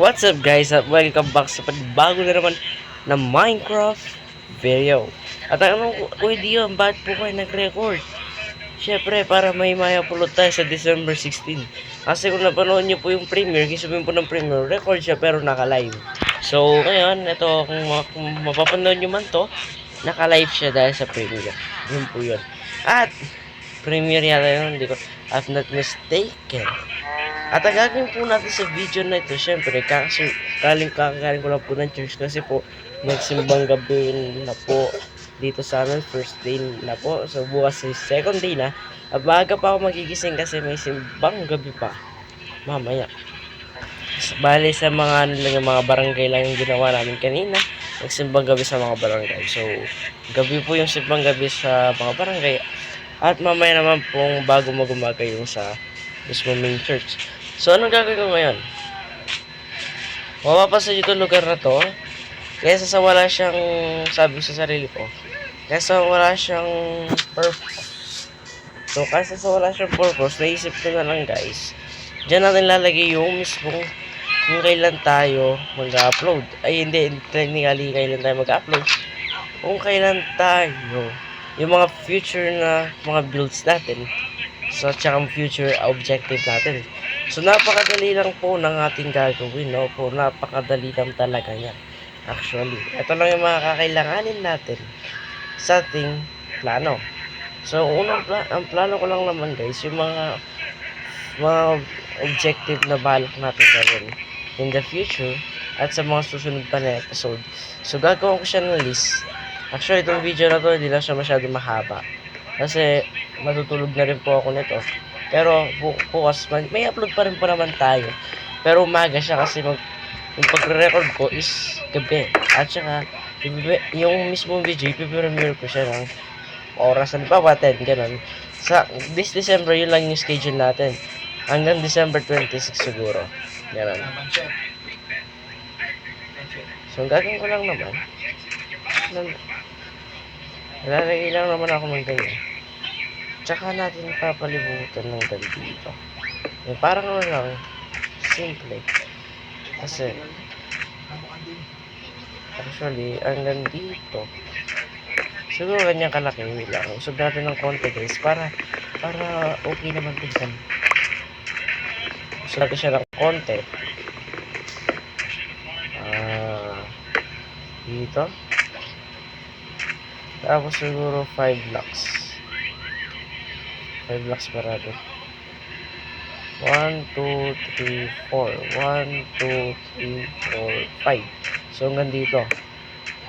What's up guys at welcome back sa pagbago na naman na Minecraft video. At ang diyon, bakit po kayo nag-record? Siyempre, para may upload tayo sa December 16. Kasi kung napanood nyo po yung premiere, kisumin po ng premiere, record siya pero naka-live. So, ngayon, ito, kung mapapanood nyo man to, naka-live siya dahil sa premiere. Yun po yun. At, premiere yata yun, hindi ko, if not mistaken. At ang gagawin po natin sa video na ito, syempre, kakagaling ko lang po ng church kasi po, nagsimbang gabi na po dito sa amin, first day na po. So, bukas sa second day na. At maaga pa ako magigising kasi may simbang gabi pa. Mamaya. Bale sa mga ano lang, yung mga barangay lang yung ginawa namin kanina. Nagsimbang gabi sa mga barangay. So, gabi po yung simbang gabi sa mga barangay. At mamaya naman pong bago magumaga yung sa mismo main church. So, anong gagawin ko ngayon? Mapapasan nyo itong lugar na to. Kaysa sa wala siyang, sabi sa sarili ko, kaysa wala siyang purpose. So, kaysa sa wala siyang purpose, naisip ko na lang guys, dyan natin lalagay yung mismong kung kailan tayo mag-upload. Ay, hindi, technically, kailan tayo mag-upload. Kung kailan tayo, yung mga future na mga builds natin. So, tsaka future objective natin. So, napakadali lang po ng ating gagawin, no? Po, napakadali lang talaga yan. Actually, ito lang yung mga kakailanganin natin sa ating plano. So, ang plano ko lang naman guys, yung mga objective na balak natin gawin in the future at sa mga susunod pa na episode. So, gagawin ko siya ng list. Actually, itong video na to, hindi lang siya masyado mahaba. Kasi, matutulog na rin po ako nito. Pero bukas may upload pa rin po naman tayo. Pero umaga siya kasi yung pagre-record ko is gabi. At saka yung mismong video, ipipremiere ko siya ng oras na ba 10, ganun. Sa this December, yun lang yung schedule natin. Hanggang December 26 siguro. Ganun. So, ang gagawin ko lang naman, lalagay lang naman ako ng ganyan. Tsaka natin papalibutan ng ganito. Yung parang ano lang, simple. Kasi, actually, hanggang dito, siguro ganyan kalaki lang. Usog natin ng konti guys, para okay naman tignan. Usog natin siya ng konti. Dito. Tapos siguro 5 blocks. 5 blocks parado. 1, 2, 3, 4. 1, 2, 3, 4, 5. So, hanggang dito.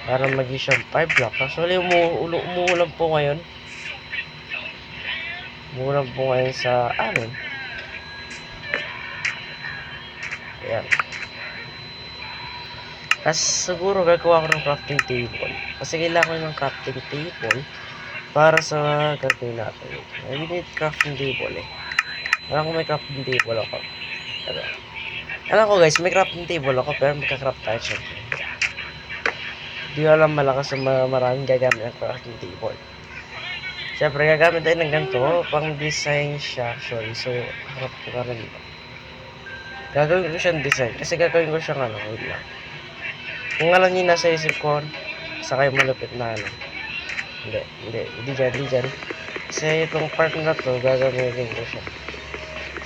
Para maging siyang 5 blocks. Actually, umuulan po ngayon. Umuulan po ngayon sa amin. Ayan. Tapos, siguro gagawa ko ng crafting table. Kasi kailangan ko ng crafting table para sa gagawin natin. I need crafting table eh. Alam ko may crafting table ako. Alam ko guys, may crafting table ako pero magka-craft tayo syempre. Di ko alam malakas sa maraming gagamit ng crafting table. Syempre gagamit tayo ng ganito pang design siya actually. So, harap ko ka rin dito. Gagawin ko siyang design kasi gagawin ko siyang ano, wait lang. Kung alam niyo nasa isip ko, saka yung malupit na ano. Hindi dyan. Kasi itong part na to, gagamitin ko siya.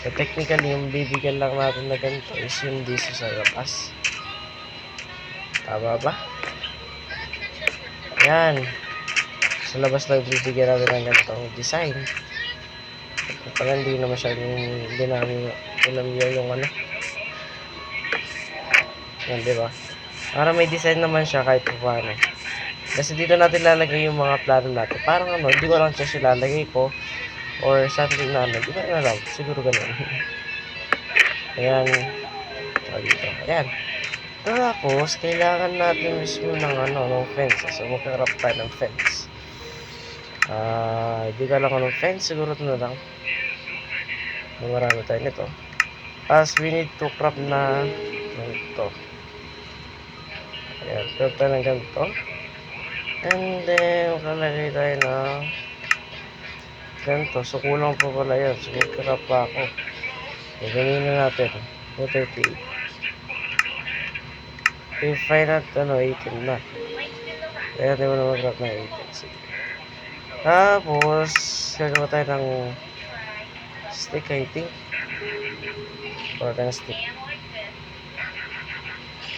So, technically, yung bibigyan lang natin na ganito is yung dito sa labas. Tama ba? Yan. Sa labas lang bibigyan natin ng ganitong design. Parang hindi na masyadong dinami yung ano. Yan, diba? Para may design naman siya kahit paano. Kasi dito natin lalagay yung mga plano natin. Parang ano, hindi ko lang siya lalagay ko. Or something na ano, di ba na lang? Siguro ganun. Ayan. So, dito. Ayan. Tapos, kailangan natin mismo ng ano, ng fence. So, magkakarap tayo ng fence. Hindi ka lang ng fence. Siguro ito na lang. Marami tayo nito. Tapos, we need to crop na ganito. Ayan. Crop tayo ng ganito. And then, makalagay tayo na ganito. So, kulang pa pala yun. So, magkarap pa ako. Ganyan na natin. 38. i-fry na 18 na. Kaya di mo na mag-wrap ng 18. Sige. Tapos, gagawa tayo ng stick, I think. Or ng stick.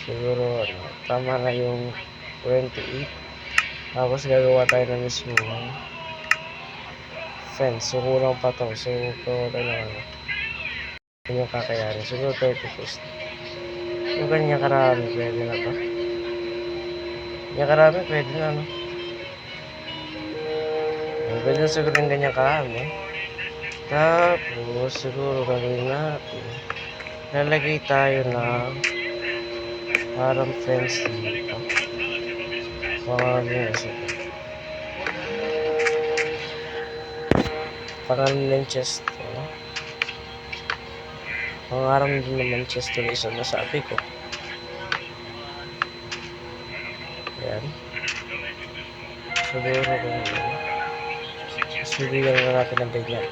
Siguro, tama na yung 28. Tapos, gagawa tayo ng mismo fence. So, kulang pa to. So, gawa tayo ng yung kakayanin. Siguro 30 first. Yung ganyan karami, pwede na to. Ganyan karami, pwede na, no? Pwede na siguro yung ganyan karami. Tapos, siguro gagawin natin. Lalagay tayo ng parang fence dito. Pangalan ng chest. Pangarap din naman chest to isa na sabi ko. Ayan. Siguro kung bibigyan na natin ng ganyan.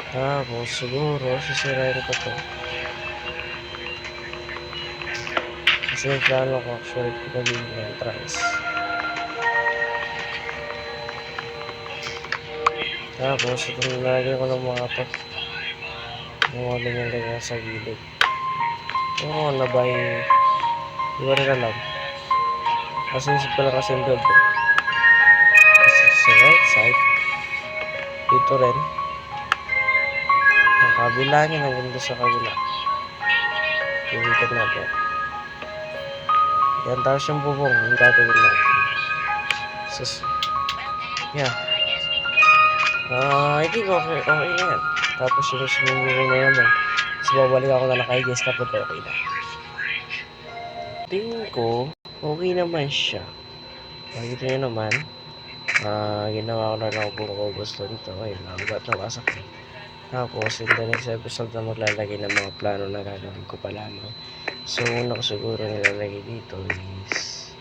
Tapos siguro sisirain ko to. Kasi yung plano ko actually magiging entrance. Tapos itong nilagay ko ng mga to. Mga ganyan-ganyan sa gilid. Oo, nabay. Di ba rin alam? Kasi isip ko lang kasi yung build ko. Kasi sa right side. Dito rin. Ang kabila niya hanggang doon sa kabila. Piwikan natin. Yan, tapos yung bubong. Yung gagawin natin. Sus. Yeah. I think okay na yan. Tapos yung swimming pool na naman. Tapos babalik ako na nakay guys kapag okay na. Tingin ko, okay naman siya. Makikita nyo naman. Ginawa ko na lang buong cobblestone ito. Ayun, ba't nawasak ko. Tapos, in the next episode na maglalagay ng mga plano na gagawin ko pa lamang. So, una ko siguro nilalagay dito is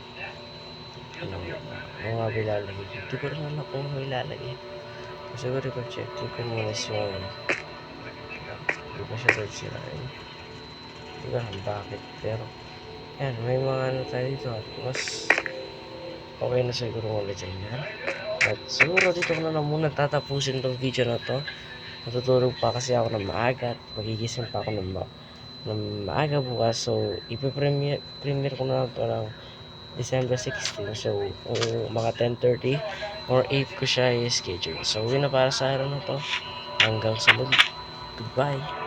ano nga bilalagay dito. Hindi ko rin alam kung ano ilalagay. Siguro i-check ko muna yung hindi pa siya rin sirain. Hindi ko alam bakit. Pero, yan, may mga ano tayo dito. At mas okay na siguro ulit dyan yan. At siguro dito ko na lang muna tatapusin tong video na to. Natutulog pa kasi ako ng maaga at magigising pa ako ng maaga bukas. So, ipipremiere ko na ito ng December 16. So, mga 10:30 or 8 ko siya i-schedule. So, yun na para sa araw na to. Hanggang sunod. Goodbye.